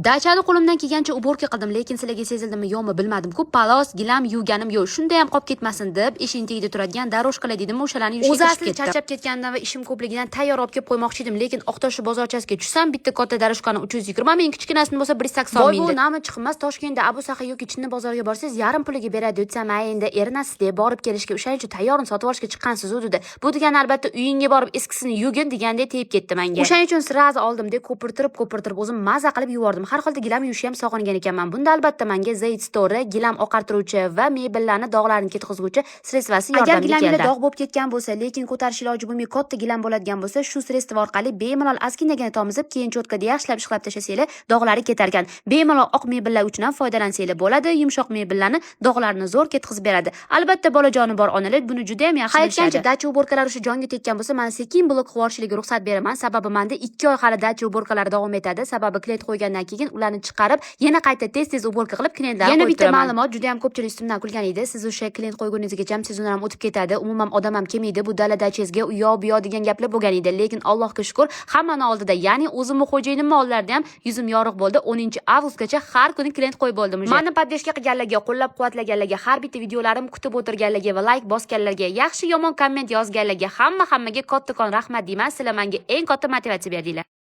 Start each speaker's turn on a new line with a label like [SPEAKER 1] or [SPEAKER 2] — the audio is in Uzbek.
[SPEAKER 1] Dachani qo'limdan kelgancha uborka qildim, lekin sizlarga sezildimi yo'qmi bilmadim. Ko'p palos, gilam yuvganim yo'q. Shunda ham qolib ketmasin deb eshikning tagida turadigan daroshkalar deydimi, o'shalarni yuvishga kirishib ketdim. Charchab ketgandan va ishim ko'pligidan tayyor olib kelib qo'ymoqchi edim, lekin Oqtoshli bozorchasiga tushsam, bitta katta daroshkani 320 ming, kichkinasini bo'lsa 180 ming. Bu nami chiqmas. Toshkentda Abu Saha yoki Chinni bozoriga borsangiz, yarim puliga beradi desam, endi erinasizlar, borib kelishga, o'shaning uchun tayyorini sotib olishga chiqqansiz u dedi. Bu degani albatta uyingga borib eskisini yugin degandek tegib ketdi menga. O'shaning uchun sirazi oldim-da, ko'pirtirib o'zim maza qilib yuvardim. Har holda gilam yuvish ham sog'ingan ekanman. Bunda albatta menga Zaid Store gilam oqartiruvchi va mebellarni dog'larini ketkazuvchi sredствоsi yordamga keldi. Agar gilamda dog' bo'lib ketgan bo'lsa, lekin ko'tarish iloji bo'lmay katta gilam bo'ladigan bo'lsa, shu sredство orqali bemalol askinagina tomizib, keyin cho'tkada yaxshilab ishqilab tashlasanglar, dog'lari ketar ekan. Bemalol oq mebellar uchun ham foydalansanglar bo'ladi. Yumshoq mebellarni dog'larini zo'r ketkazib beradi. Albatta bolajoni bor onalar buni juda ham yaxshi bilishadi. Dacha uborkalar o'sha jonga tekkan bo'lsa, men sekin blok qilib ruxsat beraman. Sababi menda 2 oy hali dacha uborkalari davom etadi. Sababi klient qo'ygandan keyin ularni chiqarib, yana qayta tez uborka qilib klientlarga qo'yib turaman. Yana bitta ma'lumot, juda ham ko'pchilik ustimdan kulgan edi. Siz o'sha klient qo'yguningizgacha sezonlar ham o'tib ketadi. Umuman odam ham kelmaydi. Bu dalada dachangizga u yoq bu yoq degan gaplar bo'lgan edi. Lekin Allohga shukr, hammani oldida, ya'ni o'zimni xo'jayinimni oldlarida ham yuzim yorug' bo'ldi. 10-avgustgacha har kuni klient qo'yib bo'ldim. Meni podдержка qilganlarga, qo'llab-quvvatlaganlarga, har bitta videolarim kutib o'tirganlarga va like bosganlarga, yaxshi yomon komment yozganlarga, hammaga kattakon rahmat deyman. Sizlar menga eng katta motivatsiya berdinglar.